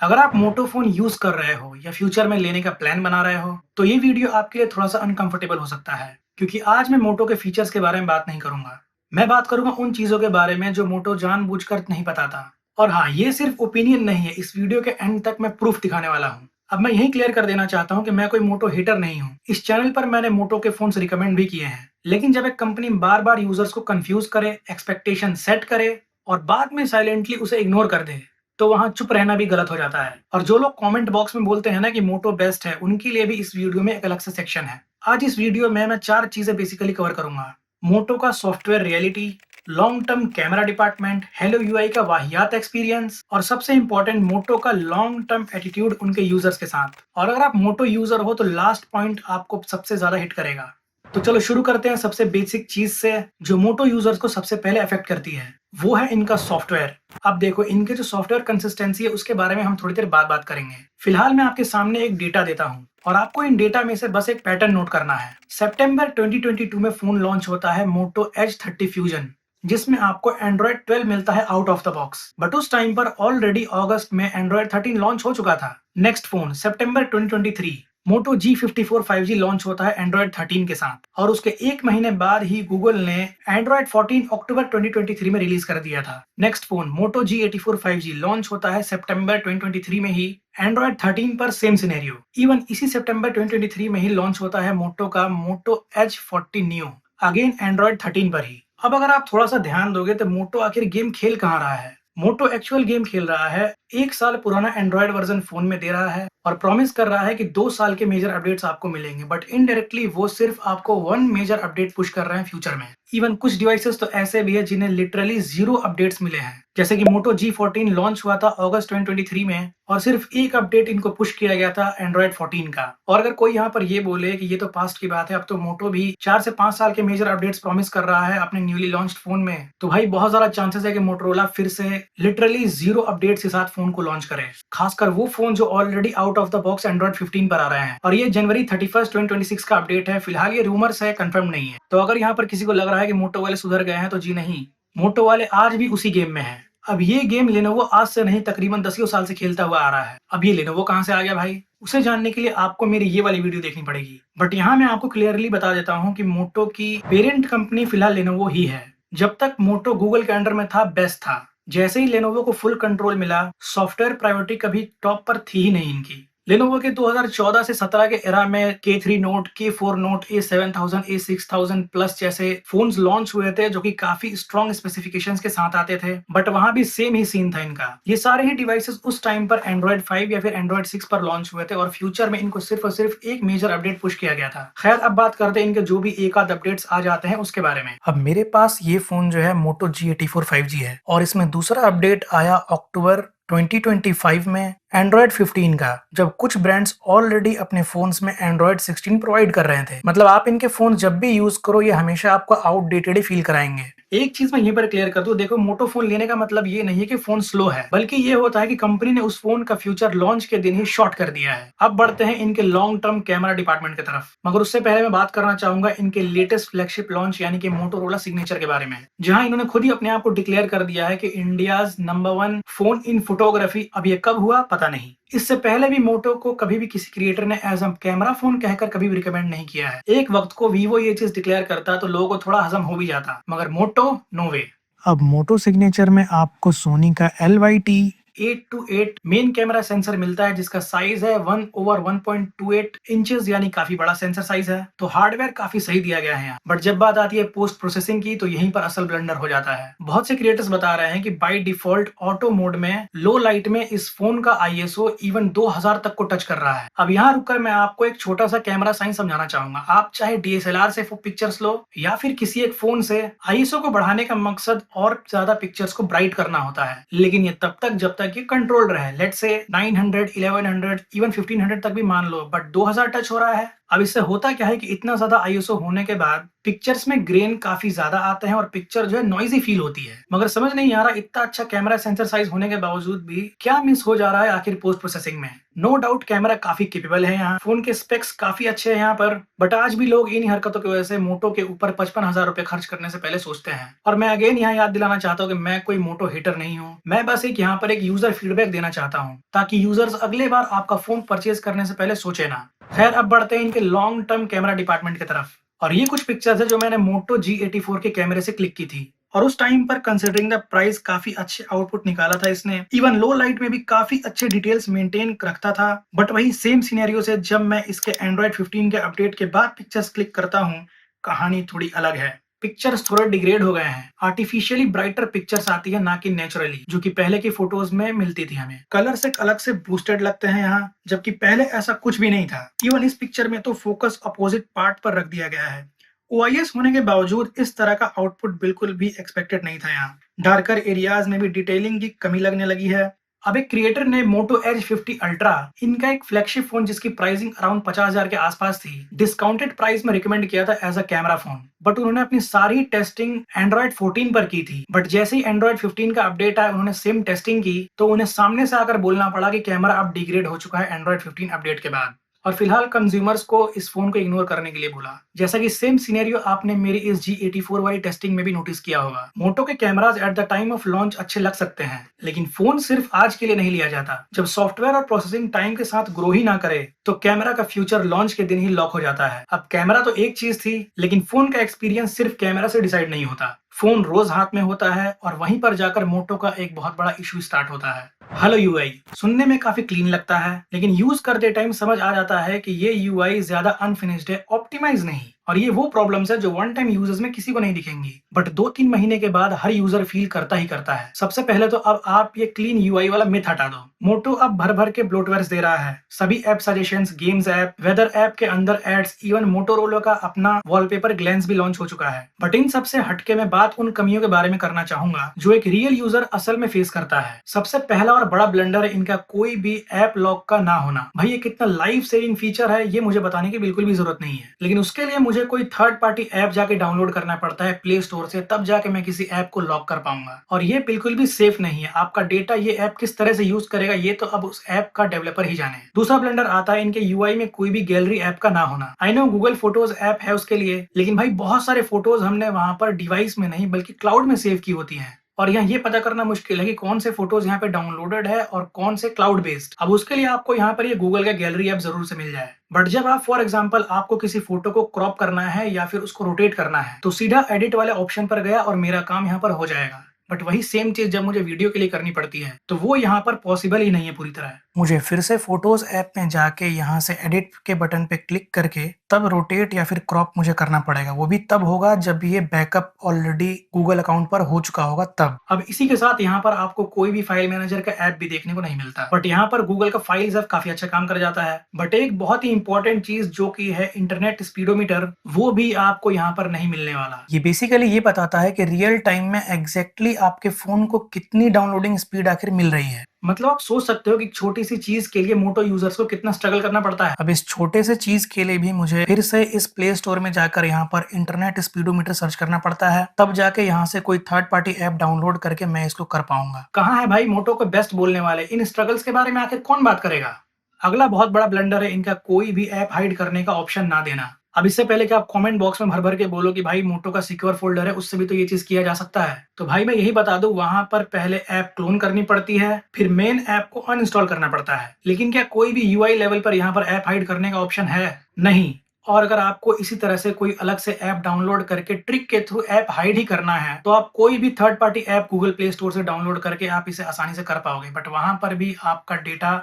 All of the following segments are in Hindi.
अगर आप मोटो फ़ोन यूज़ कर रहे हो या फ्यूचर में लेने का प्लान बना रहे हो, तो ये वीडियो आपके लिए थोड़ा-सा अनकंफर्टेबल हो सकता है, क्योंकि आज मैं मोटो के फीचर्स के बारे में बात नहीं करूँगा। मैं बात करूँगा उन चीज़ों के बारे में जो मोटो जानबूझकर नहीं बताता। और हाँ, ये सिर्फ़ ओपिनियन नहीं है, इस वीडियो के एंड तक मैं प्रूफ़ दिखाने वाला हूँ। अब मैं यही क्लियर कर देना चाहता हूँ कि मैं कोई मोटो हेटर नहीं हूँ। इस चैनल पर मैंने मोटो के फ़ोन्स रिकमेंड भी किए हैं। लेकिन जब एक कंपनी बार-बार यूज़र्स को कन्फ्यूज़ करे, एक्सपेक्टेशन सेट करे और बाद में साइलेंटली उसे इग्नोर कर दे, तो वहाँ चुप रहना भी गलत हो जाता है। और जो लोग कमेंट बॉक्स में बोलते हैं ना कि मोटो बेस्ट है, उनके लिए भी इस वीडियो में एक अलग से सेक्शन है। आज इस वीडियो में मैं 4 चीज़ें बेसिकली कवर करूँगा। मोटो का software reality, long term camera department, hello UI का वाहियात एक्सपीरियंस और सबसे इंपॉर्टेंट मोटो का लॉन्ग टर्म एटीट्यूड उनके यूजर्स के साथ। और अगर आप मोटो यूजर हो तो लास्ट पॉइंट आपको सबसे ज्यादा हिट करेगा। तो चलो शुरू करते हैं सबसे बेसिक चीज से जो मोटो यूजर्स को सबसे पहले अफेक्ट करती है, वो है इनका सॉफ्टवेयर। अब देखो, इनके जो सॉफ्टवेयर कंसिस्टेंसी है उसके बारे में हम थोड़ी देर बाद बात करेंगे। फिलहाल मैं आपके सामने एक डेटा देता हूँ और आपको इन डेटा में से बस एक पैटर्न नोट करना है। सितंबर 2022 में फोन लॉन्च होता है मोटो एज 30 फ्यूजन, जिसमें आपको एंड्रॉयड 12 मिलता है out of the box. But उस टाइम पर ऑलरेडी अगस्त में एंड्रॉयड 13 लॉन्च हो चुका था। नेक्स्ट फोन सितंबर 2023 मोटो G54 5G लॉन्च होता है एंड्रॉयड 13 के साथ, और उसके एक महीने बाद ही गूगल ने एंड्रॉयड 14 अक्टूबर 2023 में रिलीज कर दिया था। नेक्स्ट फोन मोटो G84 5G लॉन्च होता है सितंबर 2023 में ही एंड्रॉयड 13 पर। सेम सिनेरियो, इवन इसी सितंबर 2023 में ही लॉन्च होता है मोटो का Moto Edge 40 new, again Android 13 पर ही। अब अगर आप थोड़ा सा ध्यान दोगे तो मोटो आखिर गेम खेल कहाँ रहा है। मोटो एक्चुअल गेम खेल रहा है, एक साल पुराना एंड्रॉयड वर्जन फोन में दे रहा है और प्रॉमिस कर रहा है कि 2 साल के मेजर अपडेट्स आपको मिलेंगे, बट इनडायरेक्टली वो सिर्फ आपको 1 मेजर अपडेट पुश कर रहे हैं फ्यूचर में। इवन कुछ डिवाइसेस तो ऐसे भी है जिन्हें लिटरली 0 अपडेट्स मिले हैं, जैसे कि मोटो G14 लॉन्च हुआ था अगस्त 2023 में और सिर्फ एक अपडेट इनको पुश किया गया था एंड्रॉयड 14 का। और अगर कोई यहाँ पर ये बोले कि ये तो पास्ट की बात है, अब तो मोटो भी 4 से 5 साल के मेजर अपडेट्स प्रॉमिस कर रहा है अपने न्यूली लॉन्च्ड फोन में, तो भाई बहुत ज्यादा चांसेस है कि मोटरोला फिर से लिटरली 0 अपडेट्स के साथ फोन को लॉन्च करे, खासकर वो फोन जो already out of the box Android 15 पर आ रहे हैं। और ये जनवरी 31 2026 का अपडेट है। फिलहाल ये रूमर्स है, कंफर्म नहीं है। तो अगर यहाँ पर किसी को लग रहा है कि मोटो वाले सुधर गए हैं, तो जी नहीं, मोटो वाले आज भी उसी गेम में हैं। अब ये गेम लेनोवो आज से नहीं तकरीबन 10 साल से खेलता हुआ आ रहा है। अब ये लेनोवो कहाँ से आ गया भाई, उसे जानने के लिए आपको मेरी ये वाली वीडियो देखनी पड़ेगी। बट यहाँ मैं आपको क्लियरली बता देता हूँ कि मोटो की पेरेंट कंपनी फिलहाल लेनोवो ही है। जब तक मोटो गूगल के अंडर में था, बेस्ट था। जैसे ही लेनोवो को फुल कंट्रोल मिला, सॉफ्टवेयर प्रायोरिटी कभी टॉप पर थी ही नहीं इनकी। लेनोवो के 2014 से 17 के एरा में K3 note, K4 note, A7000, A6000 plus जैसे फोन्स लॉन्च हुए थे जो कि काफी स्ट्रॉन्ग स्पेसिफिकेशंस के साथ आते थे, बट वहां भी सेम ही सीन था इनका। ये सारे ही डिवाइसेस उस टाइम पर एंड्रॉयड 5 या फिर एंड्रॉयड 6 पर लॉन्च हुए थे और फ्यूचर में इनको सिर्फ और सिर्फ एक मेजर अपडेट पुश किया गया था। खैर, अब बात करते हैं इनके जो भी एक आध अपडेट्स आ जाते हैं उसके बारे में। अब मेरे पास ये फोन जो है मोटो G84 5G है और इसमें दूसरा अपडेट आया अक्टूबर 2025 में एंड्रॉयड 15 का, जब कुछ ब्रांड्स ऑलरेडी अपने फोन्स में एंड्रॉयड 16 प्रोवाइड कर रहे थे। मतलब आप इनके फोन जब भी यूज करो, ये हमेशा आपको आउटडेटेड ही फील कराएंगे। एक चीज मैं यहीं पर क्लियर कर दूं, देखो, मोटो फोन लेने का मतलब ये नहीं है कि फोन स्लो है, बल्कि ये होता है कि कंपनी ने उस फोन का फ्यूचर लॉन्च के दिन ही शॉर्ट कर दिया है। अब बढ़ते हैं इनके लॉन्ग टर्म कैमरा डिपार्टमेंट की तरफ, मगर उससे पहले मैं बात करना चाहूंगा इनके लेटेस्ट फ्लैगशिप लॉन्च यानी कि मोटोरोला सिग्नेचर के बारे में, जहां इन्होंने खुद ही अपने आप को डिक्लेयर कर दिया है कि India's number 1 phone in photography. अब ये कब हुआ पता नहीं, इससे पहले भी मोटो को कभी भी किसी क्रिएटर ने एज अ कैमरा फोन कहकर कभी भी रिकमेंड नहीं किया है। एक वक्त को वीवो ये चीज डिक्लेयर करता तो लोगों को थोड़ा हजम हो भी जाता, मगर मोटो नो वे। अब मोटो सिग्नेचर में आपको सोनी का LYT 8-8 मेन कैमरा सेंसर मिलता है, जिसका साइज है 1/1.28 इंचेस, यानी काफी बड़ा सेंसर साइज है। तो हार्डवेयर काफी सही दिया गया है यहाँ। बट जब बात आती है पोस्ट प्रोसेसिंग की, तो यहीं पर असल ब्लंडर हो जाता है। बहुत से क्रिएटर्स बता रहे हैं कि बाय डिफॉल्ट ऑटो मोड में लो लाइट में इस फोन का ISO इवन 2000 तक को टच कर रहा है। अब यहाँ रुककर मैं आपको एक छोटा सा कैमरा साइंस समझाना चाहूंगा। आप चाहे DSLR से पिक्चर्स लो या फिर किसी एक फोन से, ISO को बढ़ाने का मकसद और ज्यादा पिक्चर्स को ब्राइट करना होता है, लेकिन ये तब तक जब तक ये कंट्रोल रहे। लेट्स से 900, 1100, इवन 1500 तक भी मान लो, बट 2000 टच हो रहा है, अब इससे होता क्या है कि इतना ज़्यादा आईएसओ होने के बाद पिक्चर्स में ग्रेन काफ़ी ज़्यादा आते हैं और पिक्चर जो है नॉइज़ी फ़ील होती है। मगर समझ नहीं आ रहा इतना अच्छा कैमरा सेंसर साइज़ होने के बावजूद भी क्या मिस हो जा रहा है आखिर पोस्ट प्रोसेसिंग में। नो डाउट कैमरा काफ़ी कैपेबल है यहाँ, फ़ोन के स्पेक्स काफ़ी अच्छे हैं यहाँ पर, बट आज भी लोग इन्हीं हरकतों की वजह से मोटो के ऊपर 55,000 रुपए खर्च करने से पहले सोचते हैं। और मैं अगेन यहाँ याद दिलाना चाहता हूँ कि मैं कोई मोटो हेटर नहीं हूँ। मैं बस एक यहाँ पर एक यूज़र फीडबैक देना चाहता हूँ, ताकि यूज़र्स अगले बार आपका फ़ोन परचेज़ करने से पहले सोचे ना। खैर अब बढ़ते हैं इनके लॉन्ग टर्म कैमरा डिपार्टमेंट की तरफ। और ये कुछ पिक्चर्स है जो मैंने मोटो G84 के कैमरे से क्लिक की थी। और उस टाइम पर कंसिडरिंग द प्राइस काफी अच्छे आउटपुट निकाला था इसने। इवन लो लाइट में भी काफी अच्छे डिटेल्स मेंटेन रखता था। बट वही सेम सिनेरियो से जब मैं इसके एंड्रॉइड 15 के अपडेट के बाद पिक्चर्स क्लिक करता हूँ, कहानी थोड़ी अलग है। पिक्चर्स थोड़े डिग्रेड हो गए हैं। आर्टिफिशियली ब्राइटर पिक्चर्स आती है, ना कि नेचुरली, जो कि पहले की फोटोज में मिलती थी हमें। कलर्स एक अलग से बूस्टेड लगते हैं यहाँ, जबकि पहले ऐसा कुछ भी नहीं था। इवन इस पिक्चर में तो फोकस अपोजिट पार्ट पर रख दिया गया है। ओआईएस होने के बावजूद इस तरह का आउटपुट बिल्कुल भी एक्सपेक्टेड नहीं था यहाँ। डार्कर एरियाज में भी डिटेलिंग की कमी लगने लगी है। अब एक क्रिएटर ने मोटो एज 50 अल्ट्रा, इनका एक फ्लैगशिप फोन जिसकी प्राइसिंग अराउंड 50,000 के आसपास थी, डिस्काउंटेड प्राइस में रिकमेंड किया था as a camera phone. But उन्होंने अपनी सारी टेस्टिंग एंड्रॉइड 14 पर की थी। बट जैसे ही एंड्रॉइड 15 का अपडेट आया, उन्होंने सेम टेस्टिंग की, तो उन्हें सामने से आकर बोलना पड़ा कि कैमरा अब डिग्रेड हो चुका है एंड्रॉइड 15 अपडेट के बाद। और फिलहाल कंज्यूमर्स को इस फोन को इग्नोर करने के लिए बोला। जैसा कि सेम सिनेरियो आपने मेरी इस G84 वाली टेस्टिंग में भी नोटिस किया होगा। मोटो के cameras at the time of launch अच्छे लग सकते हैं, लेकिन फोन सिर्फ आज के लिए नहीं लिया जाता। जब सॉफ्टवेयर और प्रोसेसिंग टाइम के साथ ग्रो ही ना करे, तो कैमरा का फ्यूचर लॉन्च के दिन ही लॉक हो जाता है। अब कैमरा तो एक चीज थी, लेकिन फोन का एक्सपीरियंस सिर्फ कैमरा से डिसाइड नहीं होता। फोन रोज हाथ में होता है और वहीं पर जाकर मोटो का एक बहुत बड़ा इशू स्टार्ट होता है। हेलो यूआई सुनने में काफी क्लीन लगता है, लेकिन यूज करते टाइम समझ आ जाता है कि ये यूआई ज्यादा अनफिनिश्ड है, ऑप्टिमाइज नहीं। और ये वो प्रॉब्लम्स है जो वन टाइम यूजर्स में किसी को नहीं दिखेंगी, बट 2-3 महीने के बाद हर यूजर फील करता ही करता है। सबसे पहले तो अब आप ये क्लीन यूआई वाला मिथ हटा दो। मोटो अब भर भर के ब्लोटवेयर्स दे रहा है। सभी app suggestions, games app, weather app के अंदर एड्स, इवन मोटोरोला का अपना वॉलपेपर ग्लैंस भी लॉन्च हो चुका है। बट इन सबसे हटके मैं बात उन कमियों के बारे में करना चाहूंगा जो एक रियल यूजर असल में फेस करता है। सबसे पहला और बड़ा ब्लंडर है इनका कोई भी ऐप लॉक का ना होना। भाई ये कितना लाइफ सेविंग फीचर है, ये मुझे बताने की बिल्कुल भी जरूरत नहीं है, लेकिन उसके लिए मुझे कोई थर्ड पार्टी ऐप जाके डाउनलोड करना पड़ता है प्ले स्टोर से, तब जाके मैं किसी ऐप को लॉक कर पाऊंगा। और ये बिल्कुल भी सेफ नहीं है। आपका डेटा ये ऐप किस तरह से यूज करेगा, ये तो अब उस ऐप का डेवलपर ही जाने। दूसरा ब्लंडर आता है इनके यूआई में कोई भी गैलरी ऐप का ना होना। I know Google photos app है उसके लिए, लेकिन भाई बहुत सारे फोटोज हमने वहां पर डिवाइस में नहीं बल्कि क्लाउड में सेव की होती है। और यहाँ ये पता करना मुश्किल है कि कौन से फोटोज यहाँ पे डाउनलोडेड है और कौन से क्लाउड बेस्ड। अब उसके लिए आपको यहाँ पर ये गूगल का गैलरी ऐप जरूर से मिल जाए। बट जब आप फॉर एग्जांपल आपको किसी फोटो को क्रॉप करना है या फिर उसको रोटेट करना है, तो सीधा एडिट वाले ऑप्शन पर गया और मेरा काम यहाँ पर हो जाएगा। बट वही सेम चीज जब मुझे वीडियो के लिए करनी पड़ती है, तो वो यहाँ पर पॉसिबल ही नहीं है पूरी तरह। मुझे फिर से फोटोज ऐप में जाके यहाँ से एडिट के बटन पे क्लिक करके तब रोटेट या फिर क्रॉप मुझे करना पड़ेगा। वो भी तब होगा जब ये बैकअप ऑलरेडी गूगल अकाउंट पर हो चुका होगा तब। अब इसी के साथ यहाँ पर आपको कोई भी फाइल मैनेजर का ऐप भी देखने को नहीं मिलता, बट यहाँ पर गूगल का फाइल्स ऐप काफी अच्छा काम कर जाता है। बट एक बहुत ही इंपॉर्टेंट चीज जो की है इंटरनेट स्पीडोमीटर, वो भी आपको यहाँ पर नहीं मिलने वाला। ये बेसिकली ये बताता है कि रियल टाइम में एग्जैक्टली आपके फोन को कितनी डाउनलोडिंग स्पीड आखिर मिल रही है। मतलब आप सोच सकते हो कि छोटी सी चीज के लिए मोटो यूजर्स को कितना स्ट्रगल करना पड़ता है। अब इस छोटे से चीज के लिए भी मुझे फिर से इस प्ले स्टोर में जाकर यहाँ पर इंटरनेट स्पीडोमीटर सर्च करना पड़ता है, तब जाके यहाँ से कोई थर्ड पार्टी ऐप डाउनलोड करके मैं इसको कर पाऊंगा। कहाँ है भाई मोटो को बेस्ट बोलने वाले? इन स्ट्रगल्स के बारे में आखिर कौन बात करेगा? अगला बहुत बड़ा ब्लंडर है इनका कोई भी ऐप हाइड करने का ऑप्शन ना देना। अब इससे पहले कि आप कमेंट बॉक्स में भर भर के बोलो कि भाई मोटो का सिक्योर फोल्डर है, उससे भी तो ये चीज किया जा सकता है, तो भाई मैं यही बता दूं, वहां पर पहले ऐप क्लोन करनी पड़ती है, फिर मेन ऐप को अनइंस्टॉल करना पड़ता है। लेकिन क्या कोई भी यूआई लेवल पर यहाँ पर ऐप हाइड करने का ऑप्शन है? नहीं। और अगर आपको इसी तरह से कोई अलग से ऐप डाउनलोड करके ट्रिक के थ्रू ऐप हाइड ही करना है, तो आप कोई भी third party app Google play store से डाउनलोड करके आप इसे आसानी से कर पाओगे। बट वहां पर भी आपका डेटा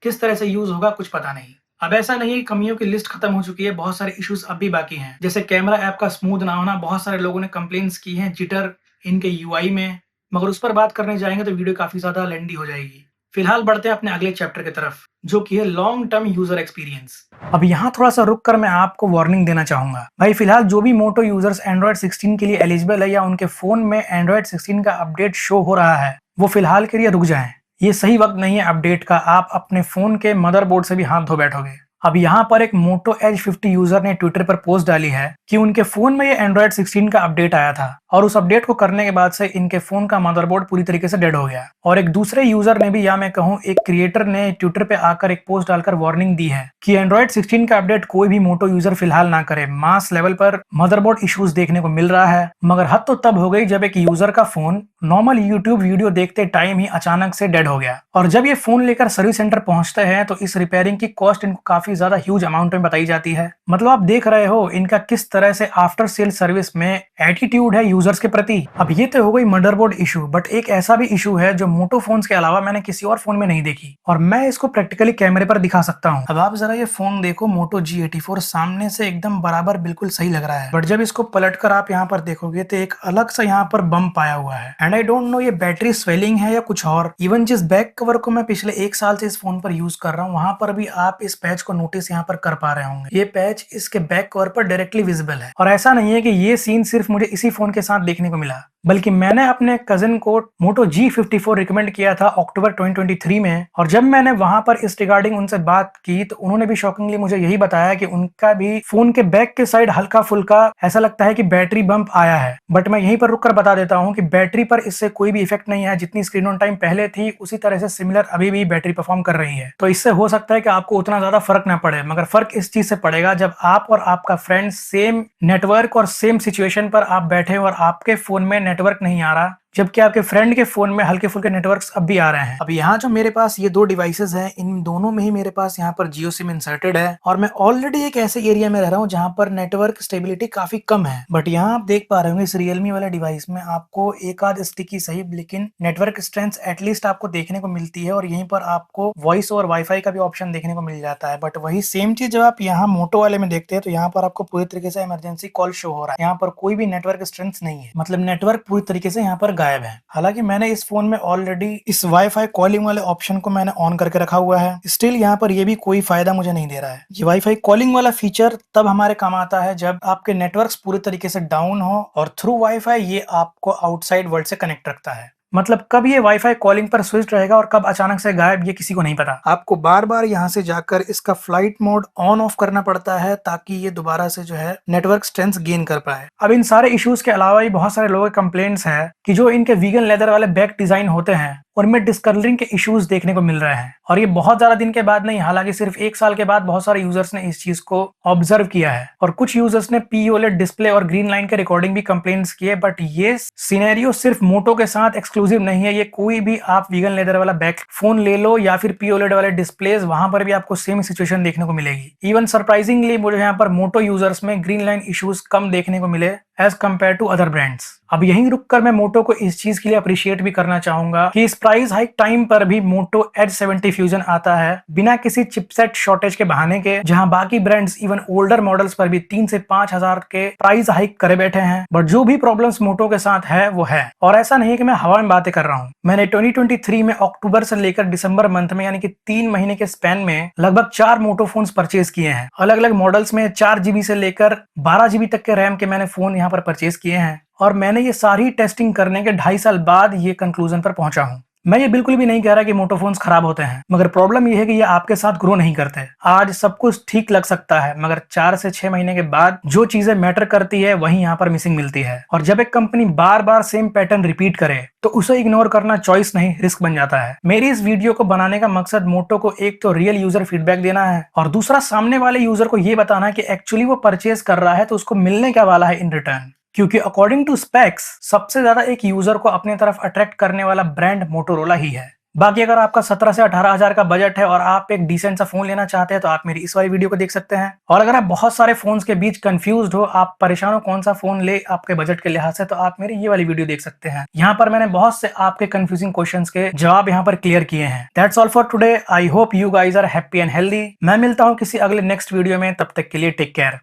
किस तरह से यूज होगा कुछ पता नहीं। अब ऐसा नहीं है कमियों की लिस्ट खत्म हो चुकी है, बहुत सारे इश्यूज अब भी बाकी हैं। जैसे कैमरा ऐप का स्मूथ ना होना, बहुत सारे लोगों ने कंप्लेंट्स की हैं जिटर इनके यूआई में, मगर उस पर बात करने जाएंगे तो वीडियो काफी ज्यादा लेंदी हो जाएगी। फिलहाल बढ़ते हैं अपने अगले चैप्टर की तरफ, जो कि है लॉन्ग टर्म यूजर एक्सपीरियंस। अब यहाँ थोड़ा सा रुक कर मैं आपको वार्निंग देना चाहूंगा। भाई फिलहाल जो भी मोटो यूजर्स एंड्रॉइड 16 के लिए एलिजिबल है या उनके फोन में एंड्रॉइड 16 का अपडेट शो हो रहा है, वो फिलहाल के लिए रुक जाएं। ये सही वक्त नहीं है अपडेट का। आप अपने फोन के मदरबोर्ड से भी हाथ धो बैठोगे। अब यहाँ पर एक Moto Edge 50 यूजर ने ट्विटर पर पोस्ट डाली है कि उनके फोन में ये Android 16 का अपडेट आया था और उस अपडेट को करने के बाद से इनके फोन का मदरबोर्ड पूरी तरीके से डेड हो गया। और एक दूसरे यूजर ने भी, या मैं कहूँ एक क्रिएटर ने ट्विटर पे आकर एक पोस्ट डालकर वार्निंग दी है कि Android 16 का अपडेट कोई भी मोटो यूजर फिलहाल ना करे, मास लेवल पर मदरबोर्ड इश्यूज देखने को मिल रहा है। मगर हद तो तब हो गई जब एक यूजर का फोन नॉर्मल यूट्यूब वीडियो देखते टाइम ही अचानक से डेड हो गया। और जब ये फोन लेकर सर्विस सेंटर पहुंचते हैं तो इस रिपेयरिंग की कॉस्ट इनको काफी ज्यादा ह्यूज अमाउंट में बताई जाती है। मतलब आप देख रहे हो इनका किस तरह से आफ्टर सेल सर्विस में एटीट्यूड है यूजर्स के प्रति। अब ये तो हो गई मदरबोर्ड इशू, बट एक ऐसा भी इशू है जो मोटो फोन्स के अलावा मैंने किसी और फोन में नहीं देखी और मैं इसको प्रैक्टिकली कैमरे पर दिखा सकता हूँ। अब आप जरा ये फोन देखो, Moto G84 सामने से एकदम बराबर बिल्कुल सही लग रहा है, बट जब इसको पलटकर आप यहाँ पर देखोगे तो एक अलग सा यहाँ पर बम्प आया हुआ है। एंड आई डोंट नो ये बैटरी स्वेलिंग है या कुछ और। इवन जिस बैक कवर को मैं पिछले 1 साल से इस फोन पर यूज कर रहा हूँ वहां पर भी आप इस पैच को नोटिस यहाँ पर कर पा रहे होंगे। ये पैच इसके बैक कवर पर डायरेक्टली विजिबल है। और ऐसा नहीं है कि ये सीन सिर्फ मुझे इसी फोन के साथ देखने को मिला, बल्कि मैंने अपने कजिन को Moto G54 रिकमेंड किया था अक्टूबर 2023 में। और जब मैंने वहां पर इस रिगार्डिंग उनसे बात की तो उन्होंने भी शॉकिंगली मुझे यही बताया कि उनका भी फोन के बैक के साइड हल्का फुल्का ऐसा लगता है कि बैटरी बम्प आया है। बट मैं यहीं पर रुककर बता देता हूं कि बैटरी पर इससे कोई भी इफेक्ट नहीं है। जितनी स्क्रीन ऑन टाइम पहले थी उसी तरह से सिमिलर अभी भी बैटरी परफॉर्म कर रही है। तो इससे हो सकता है कि आपको उतना ज्यादा फर्क ना पड़े, मगर फर्क इस चीज से पड़ेगा जब आप और आपका फ्रेंड सेम नेटवर्क और सेम सिचुएशन पर आप बैठे और आपके फोन में नेटवर्क नहीं आ रहा, जबकि आपके फ्रेंड के फोन में हल्के फुल्के नेटवर्क्स अब भी आ रहे हैं। अब यहाँ जो मेरे पास ये 2 डिवाइसेस हैं, इन दोनों में ही मेरे पास यहाँ पर जियो सिम इंसर्टेड है और मैं ऑलरेडी एक ऐसे एरिया में रह रहा हूँ जहाँ पर नेटवर्क स्टेबिलिटी काफी कम है। बट यहाँ आप देख पा रहे होंगे इस रियलमी वाले डिवाइस में आपको एक आध स्टिकी सही, लेकिन नेटवर्क स्ट्रेंथ एटलीस्ट आपको देखने को मिलती है और यहीं पर आपको वॉइस और वाईफाई का भी ऑप्शन देखने को मिल जाता है। बट वही सेम चीज जब आप यहाँ मोटो वाले में देखते हैं तो यहाँ पर आपको पूरी तरीके से इमरजेंसी कॉल शो हो रहा है। यहाँ पर कोई भी नेटवर्क स्ट्रेंथ नहीं है, मतलब नेटवर्क पूरी तरीके से यहाँ पर गायब है। हालांकि मैंने इस फोन में ऑलरेडी इस वाईफाई कॉलिंग वाले ऑप्शन को मैंने ऑन करके रखा हुआ है, स्टिल यहाँ पर ये भी कोई फायदा मुझे नहीं दे रहा है। ये वाईफाई कॉलिंग वाला फीचर तब हमारे काम आता है जब आपके नेटवर्क्स पूरी तरीके से डाउन हो और थ्रू वाईफाई ये आपको आउटसाइड वर्ल्ड से कनेक्ट रखता है। मतलब कब ये वाईफाई कॉलिंग पर स्विच रहेगा और कब अचानक से गायब, ये किसी को नहीं पता। आपको बार बार यहाँ से जाकर इसका फ्लाइट मोड ऑन ऑफ करना पड़ता है ताकि ये दोबारा से जो है नेटवर्क स्ट्रेंथ गेन कर पाए। अब इन सारे इश्यूज के अलावा भी बहुत सारे लोगों के कंप्लेंट्स हैं कि जो इनके वीगन लेदर वाले बैक डिजाइन होते हैं उनमें डिस्कलरिंग के इश्यूज देखने को मिल रहे हैं। और ये बहुत ज्यादा दिन के बाद नहीं, हालांकि सिर्फ 1 साल के बाद बहुत सारे यूजर्स ने इस चीज को ऑब्जर्व किया है और कुछ यूजर्स ने पीओलेड डिस्प्ले और ग्रीन लाइन के रिकॉर्डिंग भी कंप्लेंट्स किए। बट ये सिनेरियो सिर्फ मोटो के साथ एक्सक्लूसिव नहीं है, ये कोई भी आप वीगन लेदर वाला बैक फोन ले लो या फिर पीओलेड वाले डिस्प्लेज, वहां पर भी आपको सेम सिचुएशन देखने को मिलेगी। इवन सरप्राइजिंगली मुझे यहाँ पर मोटो यूजर्स में ग्रीन लाइन इश्यूज कम देखने को मिले as compared to other brands. अब यहीं रुककर मैं मोटो को इस चीज के लिए अप्रिशिएट भी करना चाहूंगा कि इस प्राइस हाइक टाइम पर भी मोटो एज 70 फ्यूजन आता है बिना किसी चिपसेट शॉर्टेज के बहाने के, जहां बाकी ब्रांड्स इवन ओल्डर मॉडल्स पर भी 3 से 5 हजार के प्राइस हाइक करे बैठे हैं। बट जो भी प्रॉब्लम्स मोटो के साथ है वो है, और ऐसा नहीं कि मैं हवा में बातें कर रहा हूँ। मैंने 2023 में अक्टूबर से लेकर दिसंबर मंथ में यानी कि 3 महीने के स्पैन में लगभग 4 मोटो फोन्स परचेज किए हैं। अलग अलग मॉडल्स में 4 GB से लेकर 12 GB तक के रैम के मैंने फोन यहाँ पर परचेज किए हैं और मैंने ये सारी टेस्टिंग करने के 2.5 साल बाद ये कंक्लूजन पर पहुंचा हूं। मैं ये बिल्कुल भी नहीं कह रहा कि मोटो फोन्स खराब होते हैं, मगर प्रॉब्लम ये है कि ये आपके साथ ग्रो नहीं करते। आज सब कुछ ठीक लग सकता है मगर 4 से 6 महीने के बाद जो चीजें मैटर करती है वही यहाँ पर मिसिंग मिलती है। और जब एक कंपनी बार बार सेम पैटर्न रिपीट करे तो उसे इग्नोर करना चॉइस नहीं, रिस्क बन जाता है। मेरी इस वीडियो को बनाने का मकसद मोटो को एक तो रियल यूजर फीडबैक देना है और दूसरा सामने वाले यूजर को ये बताना है कि एक्चुअली वो परचेज कर रहा है तो उसको मिलने क्या वाला है इन रिटर्न। क्योंकि अकॉर्डिंग टू स्पेक्स सबसे ज्यादा एक यूजर को अपने तरफ अट्रैक्ट करने वाला ब्रांड मोटोरोला ही है। बाकी अगर आपका 17 से 18 हजार का बजट है और आप एक डिसेंट सा फोन लेना चाहते हैं तो आप मेरी इस वाली वीडियो को देख सकते हैं। और अगर आप बहुत सारे फोन्स के बीच कंफ्यूज्ड हो, आप परेशान हो कौन सा फोन ले आपके बजट के लिहाज से, तो आप मेरी ये वाली वीडियो देख सकते हैं। यहाँ पर मैंने बहुत से आपके कंफ्यूजिंग क्वेश्चंस के जवाब यहाँ पर क्लियर किए हैं। That's all for today. I hope you guys are happy and healthy. मैं मिलता हूँ किसी अगले नेक्स्ट वीडियो में, तब तक के लिए टेक केयर।